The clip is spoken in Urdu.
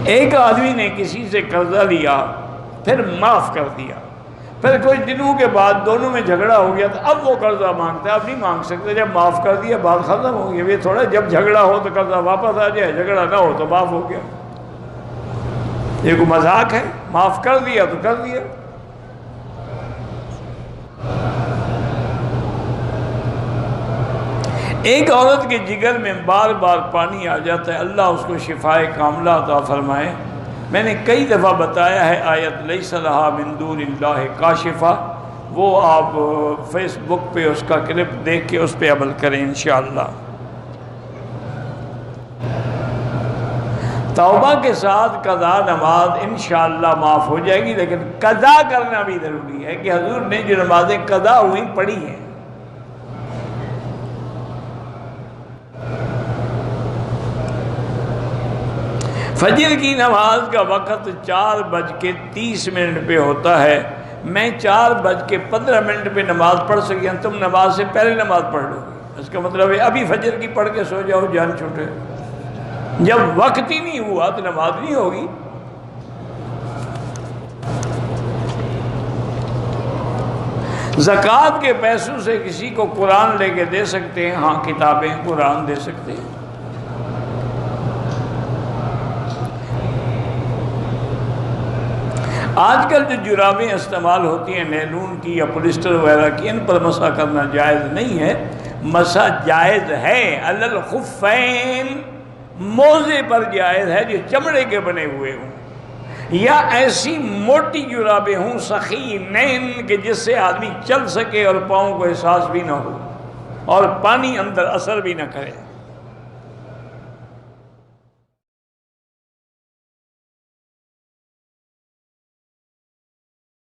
ایک آدمی نے کسی سے قرضہ لیا، پھر معاف کر دیا، پھر کچھ دنوں کے بعد دونوں میں جھگڑا ہو گیا، تو اب وہ قرضہ مانگتا ہے، اب نہیں مانگ سکتے، جب معاف کر دیا بات ختم ہو گئی۔ یہ تھوڑا جب جھگڑا ہو تو قرضہ واپس آ جائے، جھگڑا نہ ہو تو معاف ہو گیا۔ یہ کوئی مذاق ہے؟ معاف کر دیا تو کر دیا۔ ایک عورت کے جگر میں بار بار پانی آ جاتا ہے، اللہ اس کو شفائے کاملہ عطا فرمائے۔ میں نے کئی دفعہ بتایا ہے آیت لیس لہا من دون اللہ کاشفہ، وہ آپ فیس بک پہ اس کا کلپ دیکھ کے اس پہ عمل کریں انشاءاللہ۔ توبہ کے ساتھ قضا نماز انشاءاللہ معاف ہو جائے گی، لیکن قضا کرنا بھی ضروری ہے کہ حضور نے جو نمازیں قضا ہوئی پڑھی ہیں۔ فجر کی نماز کا وقت 4:30 پہ ہوتا ہے، میں 4:15 پہ نماز پڑھ سکیا، تم نماز سے پہلے نماز پڑھ لو گے، اس کا مطلب ہے ابھی فجر کی پڑھ کے سو جاؤ، جان چھوٹے۔ جب وقت ہی نہیں ہوا تو نماز نہیں ہوگی۔ زکوٰۃ کے پیسوں سے کسی کو قرآن لے کے دے سکتے ہیں، ہاں کتابیں قرآن دے سکتے ہیں۔ آج کل جو جرابیں استعمال ہوتی ہیں نیلون کی یا پولیسٹر وغیرہ کی، ان پر مسح کرنا جائز نہیں ہے۔ مسح جائز ہے علی الخفین، موزے پر جائز ہے جو چمڑے کے بنے ہوئے ہوں، یا ایسی موٹی جرابیں ہوں سخینین کہ جس سے آدمی چل سکے اور پاؤں کو احساس بھی نہ ہو اور پانی اندر اثر بھی نہ کرے۔